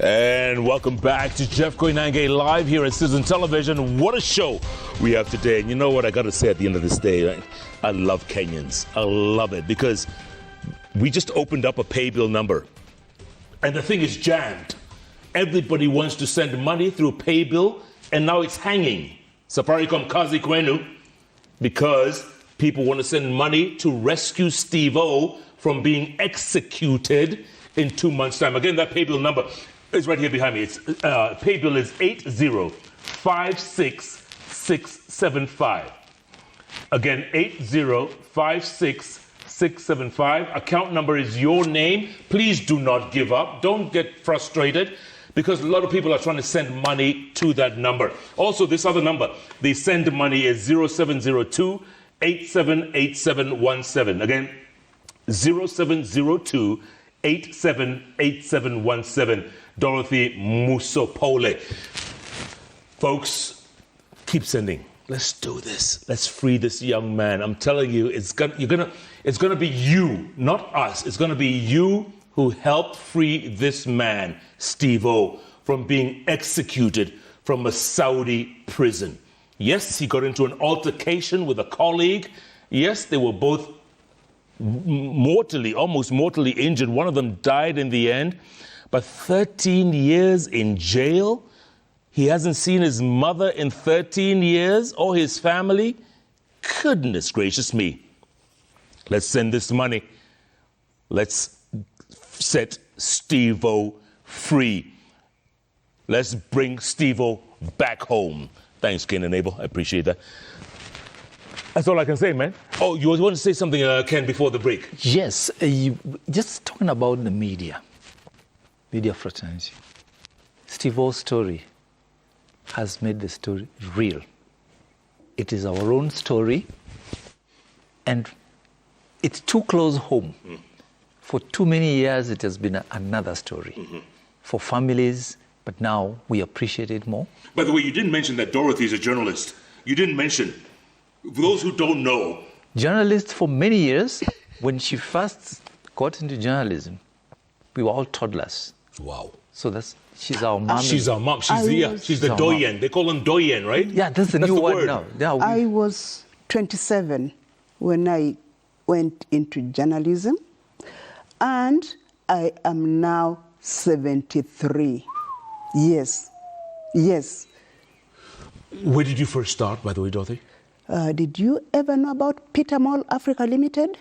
And welcome back to Jeff Koinange live here at Citizen Television. What a show we have today. And you know what I got to say at the end of this day, right? I love Kenyans. I love it because we just opened up a pay bill number and the thing is jammed. Everybody wants to send money through a pay bill and now it's hanging. Safaricom Kazi Kwenu, because people want to send money to rescue Stevo from being executed in 2 months' time. Again, that pay bill number is right here behind me. It's pay bill is 8056675. Again, 8056675. Account number is your name. Please do not give up. Don't get frustrated because a lot of people are trying to send money to that number. Also, this other number, they send money is 0702 878717. Again, 0702 878717. Dorothy Musopole. Folks, keep sending. Let's do this. Let's free this young man. I'm telling you, it's gonna be you, not us. It's gonna be you who helped free this man, Stevo, from being executed from a Saudi prison. Yes, he got into an altercation with a colleague. Yes, they were both almost mortally injured. One of them died in the end. But 13 years in jail? He hasn't seen his mother in 13 years or his family? Goodness gracious me. Let's send this money. Let's set Stevo free. Let's bring Stevo back home. Thanks, Ken and Abel. I appreciate that. That's all I can say, man. Oh, you want to say something, Ken, before the break? Yes, just talking about the media fraternity. Stevo's story has made the story real. It is our own story, and it's too close home. For too many years, it has been another story for families, but now we appreciate it more. By the way, you didn't mention that Dorothy is a journalist. You didn't mention. For those who don't know. Journalist for many years. When she first got into journalism, we were all toddlers. Wow. So she's our mom. She's our mom. She's the doyen. They call them doyen, right? Yeah, that's the new word now. Yeah, I was 27 when I went into journalism, and I am now 73. Yes. Where did you first start, by the way, Dorothy? Did you ever know about Peter Mall Africa Limited?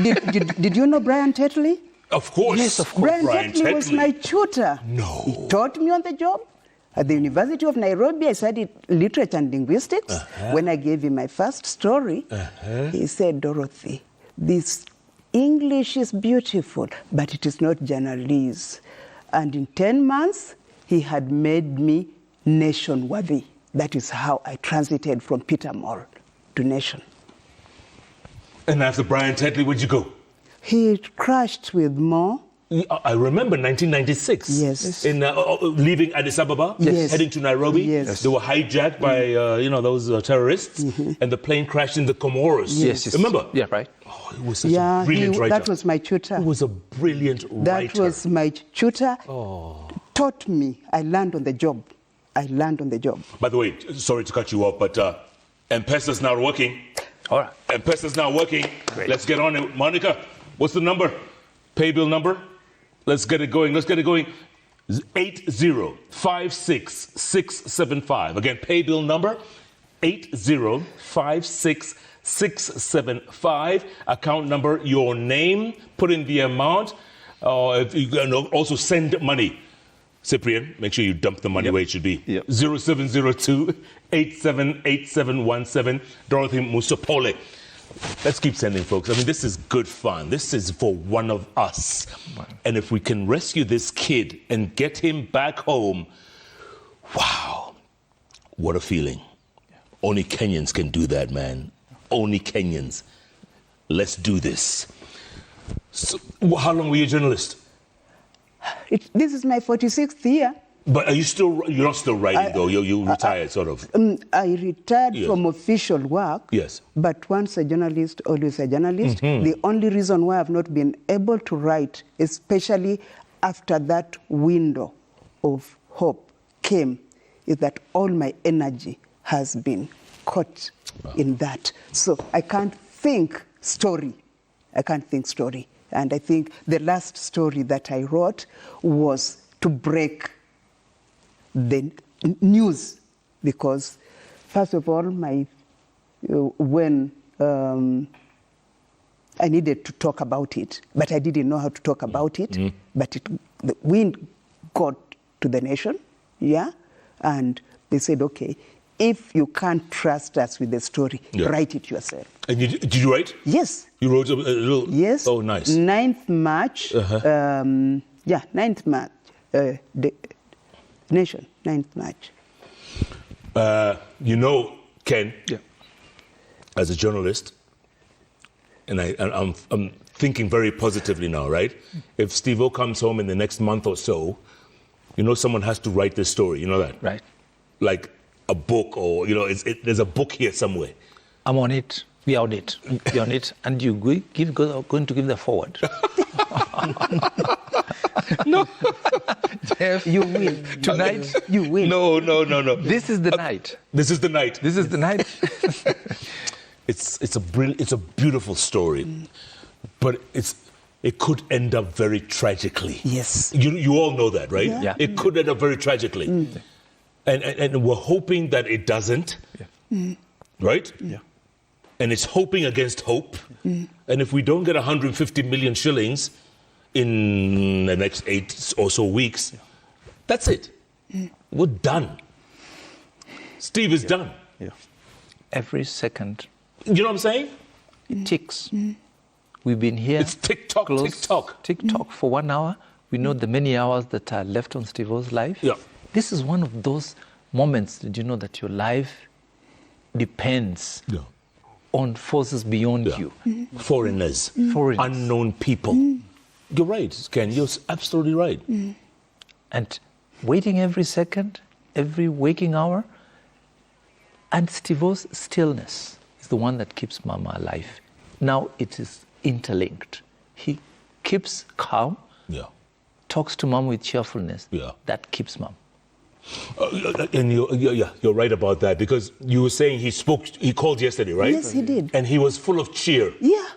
did you know Brian Tetley? Of course. Yes, of course. Brian Tetley was my tutor. No. He taught me on the job. At the University of Nairobi, I studied literature and linguistics. When I gave him my first story, he said, Dorothy, this English is beautiful, but it is not journalese. And in 10 months, he had made me nation-worthy. That is how I transited from Peter Mall to nation. And after Brian Tetley, where'd you go? He crashed with Mo. I remember 1996. Yes. In leaving Addis Ababa, heading to Nairobi. Yes. They were hijacked by those terrorists, and the plane crashed in the Comoros. Yes. Remember? Yeah, right. Oh, he was such a brilliant writer. That was my tutor. He was a brilliant writer. That was my tutor. Taught me. I learned on the job. By the way, sorry to cut you off, but M-Pesa's now working. All right. M-Pesa's now working. Great. Let's get on it. Monica, what's the number? Pay bill number? Let's get it going. 8056675. Again, pay bill number 8056675. Account number, your name, put in the amount. Also send money. Cyprian, make sure you dump the money where it should be. 0702 878717. Dorothy Musopole. Let's keep sending, folks. I mean, this is good fun. This is for one of us. And if we can rescue this kid and get him back home, wow, what a feeling. Only Kenyans can do that, man. Only Kenyans. Let's do this. So, how long were you a journalist? This is my 46th year. But you're not still writing, though? You retired, sort of? I retired from official work. Yes. But once a journalist, always a journalist. The only reason why I've not been able to write, especially after that window of hope came is that all my energy has been caught in that. So I can't think story. And I think the last story that I wrote was to break the news, because first of all, when I needed to talk about it, but I didn't know how to talk about it. But the wind got to the nation, and they said, okay, if you can't trust us with the story, write it yourself. And did you write? Yes. You wrote a little? Yes. Oh, nice. 9th March. 9th March. The nation, 9th March. Ken, as a journalist, and I'm thinking very positively now, right? If Stevo comes home in the next month or so, someone has to write this story. You know that? Right. Like a book, or there's a book here somewhere. I'm on it. We're on it. We're on it. And you're going to give the forward. No. Jeff, you win. Tonight, you win. No. This is the night. This is the night. This is the night. It's a beautiful story, but it could end up very tragically. Yes. You all know that, right? Yeah. It could end up very tragically. And we're hoping that it doesn't. Right? Yeah. And it's hoping against hope. And if we don't get 150 million shillings in the next 8 or so weeks, that's it. We're done. Steve is done. Yeah. Every second. You know what I'm saying? It ticks. We've been here. It's tick-tock, tick-tock. Tick-tock for 1 hour. We know the many hours that are left on Stevo's life. Yeah. This is one of those moments that that your life depends on forces beyond you. Foreigners, Foreigners. unknown people. You're right, Ken. You're absolutely right. And waiting every second, every waking hour, and Stevo's stillness is the one that keeps Mama alive. Now it is interlinked. He keeps calm, talks to Mom with cheerfulness. That keeps Mom. And you're right about that, because you were saying he called yesterday, right? Yes, he did. And he was full of cheer. Yeah.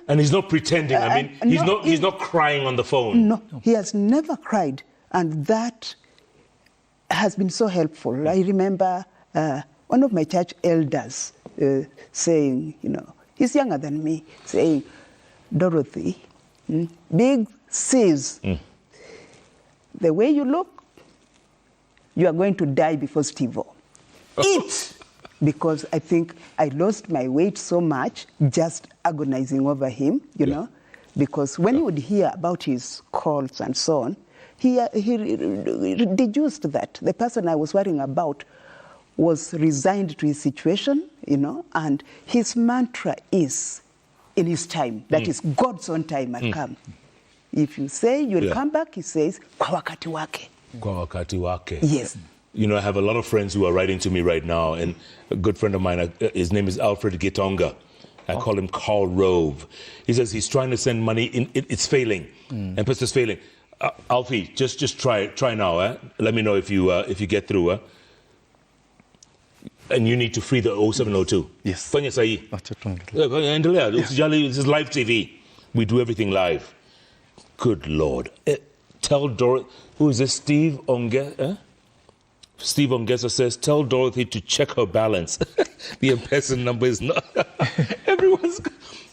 And he's not pretending. He's not crying on the phone. No, he has never cried. And that has been so helpful. I remember one of my church elders saying, he's younger than me, saying, Dorothy, big C's, the way you look, you are going to die before Stevo. Eat! Because I think I lost my weight so much just agonizing over him, because when you would hear about his calls and so on, he deduced that the person I was worrying about was resigned to his situation, and his mantra is, in his time, that is God's own time had come. If you say you'll come back, he says, kwa wakati wake. Kwa wakati wake. Yes. I have a lot of friends who are writing to me right now, and a good friend of mine, his name is Alfred Gitonga. I call him Carl Rove. He says he's trying to send money in, it's failing, and plus it's failing. Alfie, just try now. Let me know if you get through. And you need to free the 0702. Yes. Fanya sahi. Endelea. This is live TV. We do everything live. Good Lord. Tell Dorothy, who is this, Steve Onge? Steve Ongesa says, tell Dorothy to check her balance. The M-Pesa number is not. Everyone's.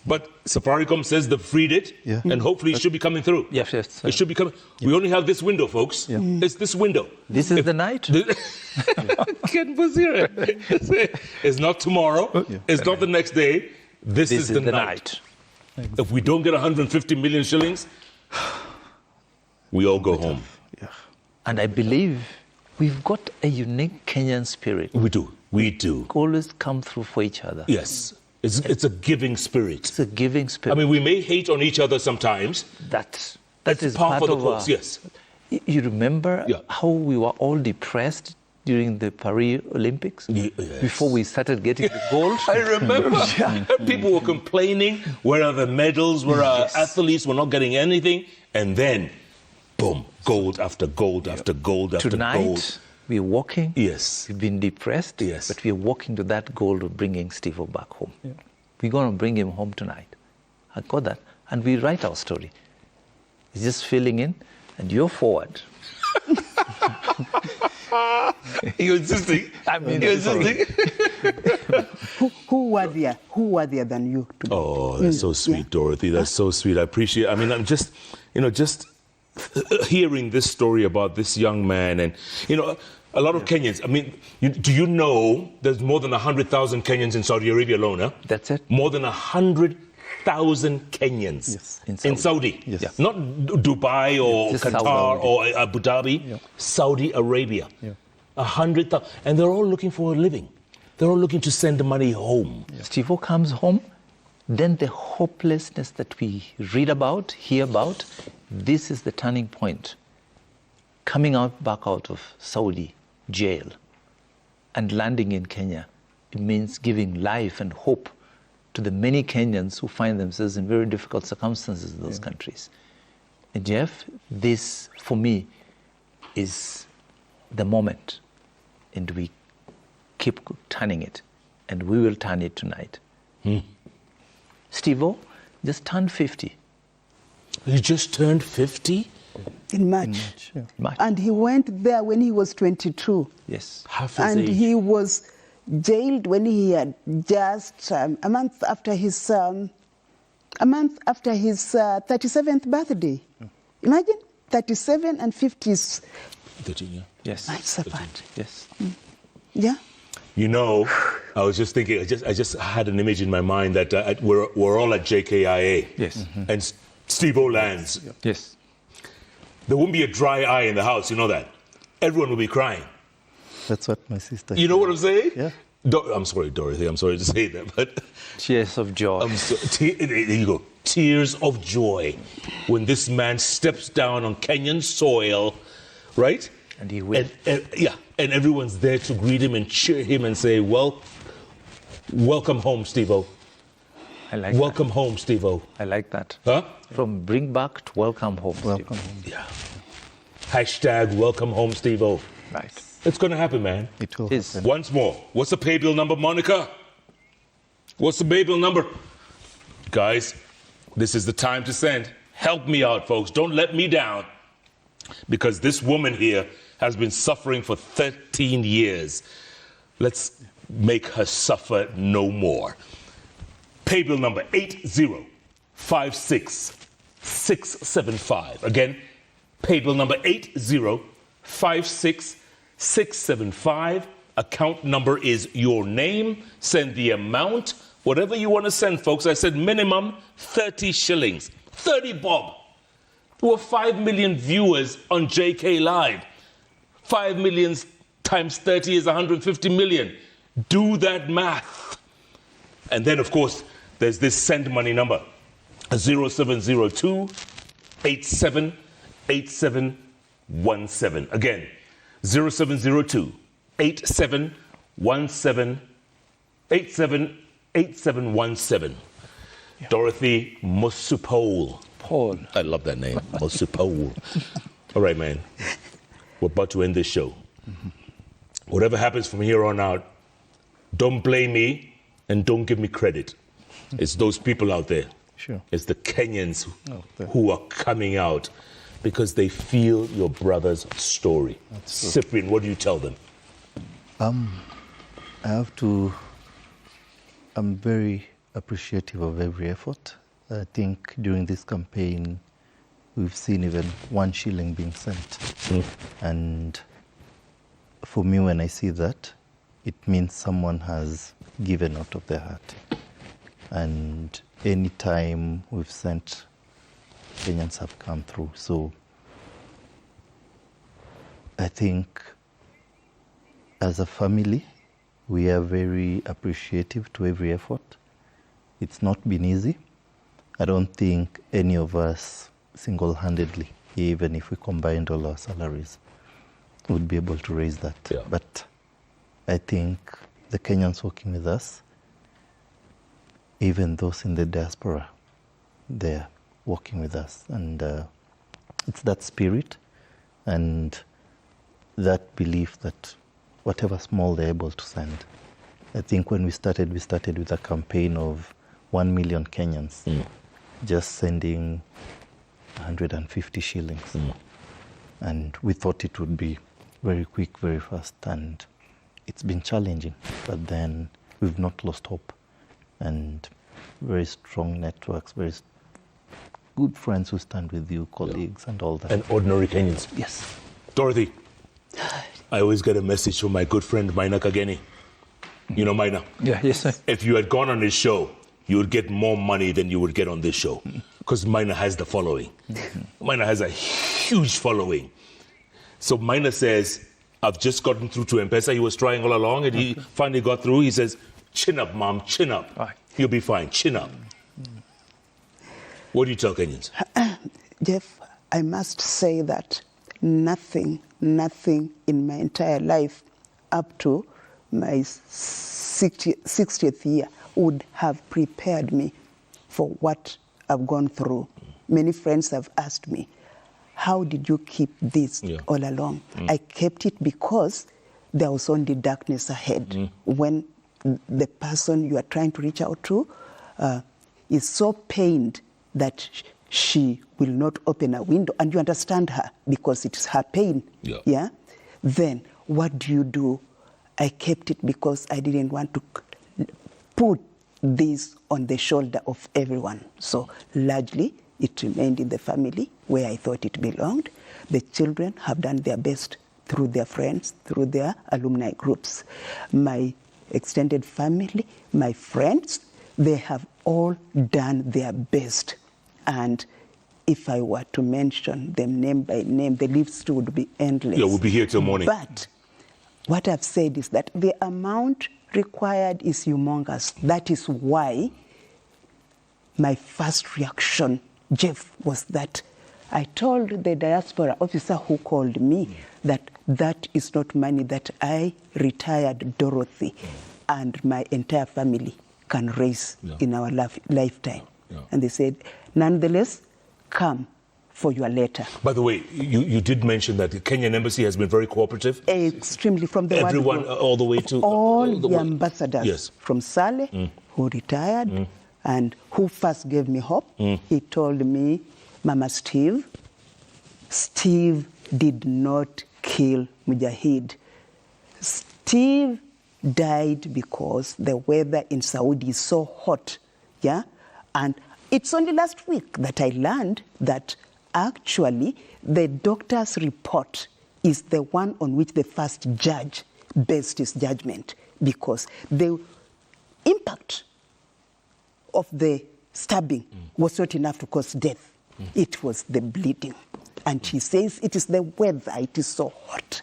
But Safaricom says they've freed it, and hopefully it should be coming through. Yes. It should be coming. We only have this window, folks. It's this window. This is the night. Ken was here. It's not tomorrow. It's not the next day. This is the night. If we don't get 150 million shillings, we all go home. And I believe we've got a unique Kenyan spirit. We do. We always come through for each other. Yes. It's a giving spirit. It's a giving spirit. I mean, we may hate on each other sometimes. That That's is part of the our, course, yes. You remember how we were all depressed during the Paris Olympics? Yes. Before we started getting the gold? I remember. People were complaining, where are the medals, where are athletes, we're not getting anything. And then boom, gold after gold after gold after Tonight, gold. we're walking. Yes. We've been depressed. Yes. But we're walking to that goal of bringing Stevo back home. Yeah. We're going to bring him home tonight. I got that. And we write our story. It's just filling in, and you're forward. You're insisting. I mean, you're insisting. Who worthier than you? Oh, that's so sweet, Dorothy. That's so sweet. I appreciate. I mean, I'm just hearing this story about this young man, and a lot of Kenyans. I mean, do you know there's more than 100,000 Kenyans in Saudi Arabia alone? Huh? That's it. More than 100,000 Kenyans in Saudi. Yes. Yeah. Not Dubai or Just Qatar Saudi. or Abu Dhabi. Saudi Arabia. 100,000, and they're all looking for a living. They're all looking to send the money home. Stevo comes home, then the hopelessness that we read about, hear about, this is the turning point. Coming back out of Saudi jail and landing in Kenya, it means giving life and hope to the many Kenyans who find themselves in very difficult circumstances in those countries. And Jeff, this for me is the moment, and we keep turning it, and we will turn it tonight. Stevo just turned 50. He just turned 50? In March. March. And he went there when he was 22. Yes. Half his And age. he was jailed when he had just a month after his 37th birthday. Imagine 37 and 50s. 13, yeah. Yes. That's a bad. Yes. Yeah. I was just thinking, I just had an image in my mind that we're all at JKIA. Yes. And Stevo lands. Yes. There won't be a dry eye in the house, you know that. Everyone will be crying. That's what my sister You know what I'm saying? Yeah. I'm sorry, Dorothy, I'm sorry to say that, but Tears of joy. there you go. Tears of joy when this man steps down on Kenyan soil, right? And he will. And everyone's there to greet him and cheer him and say, well, welcome home, Stevo. I like Welcome home, Stevo. that. I like that. Huh? From bring back to welcome home. Welcome Stevo. home. Yeah. Hashtag welcome home, Stevo. Right. It's going to happen, man. It will Yes. happen. Once more, what's the pay bill number, Monica? What's the pay bill number? Guys, this is the time to send. Help me out, folks. Don't let me down. Because this woman here has been suffering for 13 years. Let's make her suffer no more. Pay bill number 8056675. Again, pay bill number 8056675. Account number is your name. Send the amount, whatever you want to send, folks. I said minimum 30 shillings. 30 bob. There were 5 million viewers on JKLIVE. 5 million times 30 is 150 million. Do that math. And then, of course, there's this send money number, 0702 878717. Again, 0702 8717. Dorothy Musupole. Paul. I love that name, Musupole. All right, man. We're about to end this show. Whatever happens from here on out, don't blame me and don't give me credit. It's those people out there. Sure. It's the Kenyans there. who are coming out because they feel your brother's story. Cyprian, what do you tell them? I'm very appreciative of every effort. I think during this campaign, we've seen even 1 shilling being sent. And for me, when I see that, it means someone has given out of their heart. And any time we've sent, Kenyans have come through. So I think as a family, we are very appreciative to every effort. It's not been easy. I don't think any of us single-handedly, even if we combined all our salaries, would be able to raise that. Yeah. But I think the Kenyans working with us, even those in the diaspora, they're working with us. And it's that spirit and that belief that whatever small they're able to send. I think when we started with a campaign of 1 million Kenyans, just sending 150 shillings. And we thought it would be very quick, very fast, and it's been challenging. But then we've not lost hope, and very strong networks, very good friends who stand with you, colleagues, and all that. And ordinary Kenyans. Yes. Dorothy, I always get a message from my good friend Maina Kageni. You know Maina? Yeah, yes, sir. If you had gone on his show, you would get more money than you would get on this show. Because Maina has the following. Maina has a huge following. So Maina says, I've just gotten through to M-Pesa. He was trying all along, and he finally got through. He says, chin up, Mom, chin up. Right. You'll be fine, chin up. What do you tell Kenyans? Jeff, I must say that nothing in my entire life up to my 60th year would have prepared me for what I've gone through. Many friends have asked me, how did you keep this all along? I kept it because there was only darkness ahead. When the person you are trying to reach out to is so pained that she will not open a window, and you understand her because it's her pain, then what do? I kept it because I didn't want to put this on the shoulder of everyone. So largely, it remained in the family where I thought it belonged. The children have done their best through their friends, through their alumni groups. My extended family, my friends, they have all done their best. And if I were to mention them name by name, the list would be endless. Yeah, we'll be here till morning. But what I've said is that the amount required is humongous. That is why my first reaction, Jeff, was that I told the diaspora officer who called me that that is not money that I, retired Dorothy, and my entire family can raise in our lifetime. And they said, nonetheless, come for your letter. By the way, you did mention that the Kenyan embassy has been very cooperative. Extremely, from the everyone word go, all the way to all the ambassadors from Saleh who retired and who first gave me hope. He told me, Mama Steve did not kill Mujahid. Steve died because the weather in Saudi is so hot, and it's only last week that I learned that actually the doctor's report is the one on which the first judge based his judgment, because the impact of the stabbing was not enough to cause death. It was the bleeding. And he says it is the weather, it is so hot.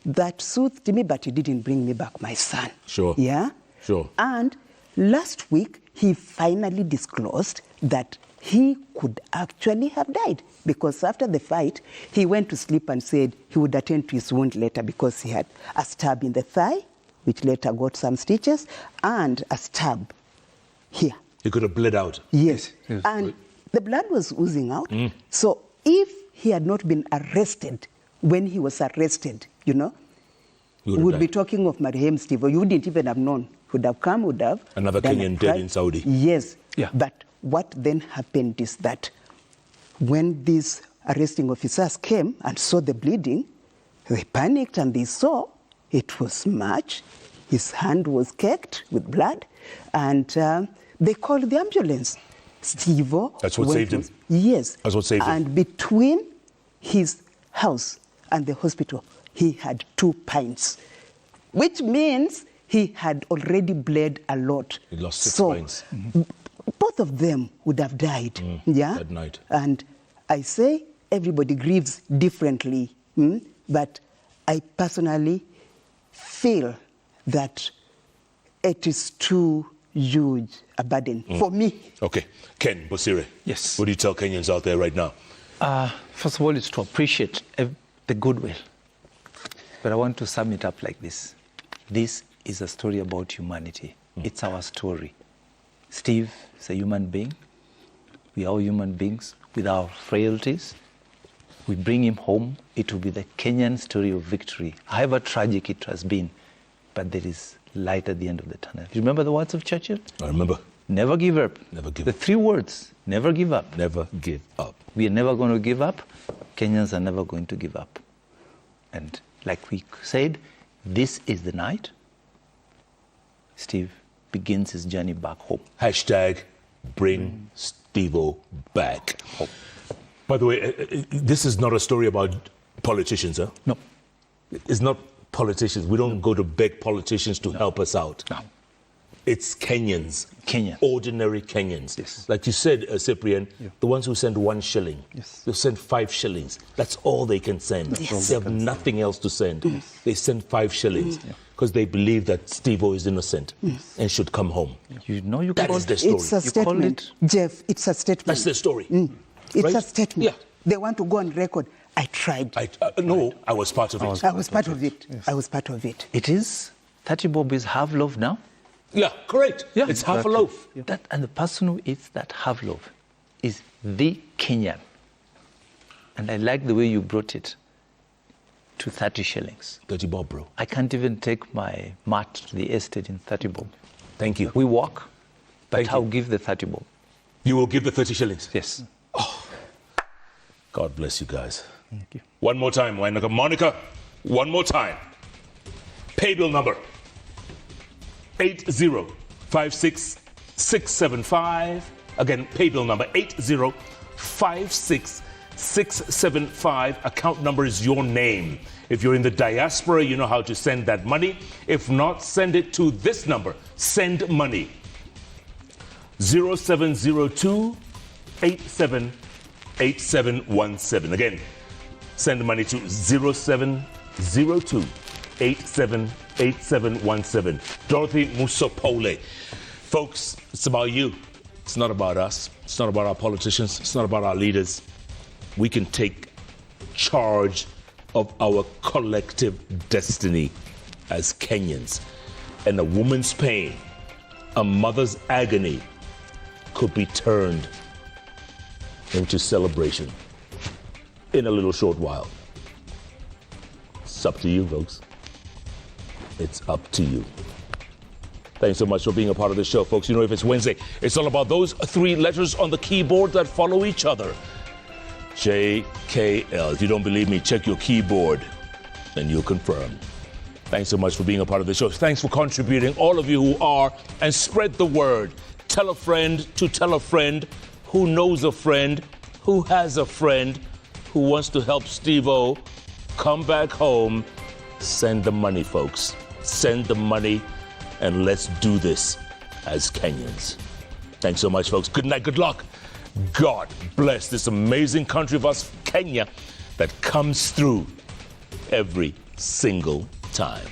That soothed me, but it didn't bring me back my son. Sure. And last week, he finally disclosed that he could actually have died, because after the fight, he went to sleep and said he would attend to his wound later because he had a stab in the thigh, which later got some stitches, and a stab here. He could have bled out. Yes. And the blood was oozing out. So if he had not been arrested when he was arrested, we would be talking of Marehemu Stevo. You wouldn't even have known. Would have come, would have. Another Kenyan dead in Saudi. Yes. But what then happened is that when these arresting officers came and saw the bleeding, they panicked and they saw it was much. His hand was caked with blood, and they called the ambulance. Stevo. That's what saved him. Yes. That's what saved him. And between his house and the hospital, he had 2 pints, which means he had already bled a lot. He lost 6 pints. Both of them would have died. That night. And I say everybody grieves differently, but I personally feel that it is too huge a burden for me. Okay. Ken Bosire. Yes. What do you tell Kenyans out there right now? First of all, it's to appreciate the goodwill. But I want to sum it up like this. This is a story about humanity. It's our story. Steve is a human being. We are all human beings with our frailties, We bring him home. It will be the Kenyan story of victory, however tragic it has been. But there is light at the end of the tunnel. Do you remember the words of Churchill? I remember. Never give up. Never give the up. 3 words, never give up. Never give up. We are never going to give up. Kenyans are never going to give up. And like we said, this is the night Steve begins his journey back home. Hashtag bring Stevo back home. By the way, this is not a story about politicians, huh? No. It's not politicians. We don't go to beg politicians to help us out. No. It's Kenyans. Kenyan. Ordinary Kenyans. Yes. Like you said, Cyprian, the ones who send 1 shilling. Yes. They send 5 shillings. That's all they can send. They have nothing else to send. They send 5 shillings because they believe that Stevo is innocent and should come home. You know you That call is the it. story. It's a You call statement, it- Jeff. It's a statement. That's the story. It's Right? a statement. Yeah. They want to go on record. I tried. No, I was part of it. I was part of it. I was part of it. It is 30 bob is half loaf now. Yeah, correct. Yeah, it's half a exactly. loaf. That, and the person who eats that half loaf is the Kenyan. And I like the way you brought it to 30 shillings. 30 bob, bro. I can't even take my mat to the estate in 30 bob. Thank you. We walk, but Thank I'll you. give the 30 bob. You will give the 30 shillings. Yes. God bless you guys. Thank you. One more time, Monica, one more time. Pay bill number 8056675. Again, pay bill number 8056675. Account number is your name. If you're in the diaspora, you know how to send that money. If not, send it to this number. Send money. 0702 878717. Again, send the money to 0702 878717. Dorothy Musopole. Folks, it's about you. It's not about us. It's not about our politicians. It's not about our leaders. We can take charge of our collective destiny as Kenyans. And a woman's pain, a mother's agony could be turned into celebration in a little short while. It's up to you, folks. It's up to you. Thanks so much for being a part of the show, folks. You know, if it's Wednesday, it's all about those 3 letters on the keyboard that follow each other. JKL. If you don't believe me, check your keyboard and you'll confirm. Thanks so much for being a part of the show. Thanks for contributing, all of you who are, and spread the word. Tell a friend to tell a friend who knows a friend who has a friend who wants to help Stevo come back home. Send the money, folks. Send the money, and let's do this as Kenyans. Thanks so much, folks. Good night, good luck. God bless this amazing country of us, Kenya, that comes through every single time.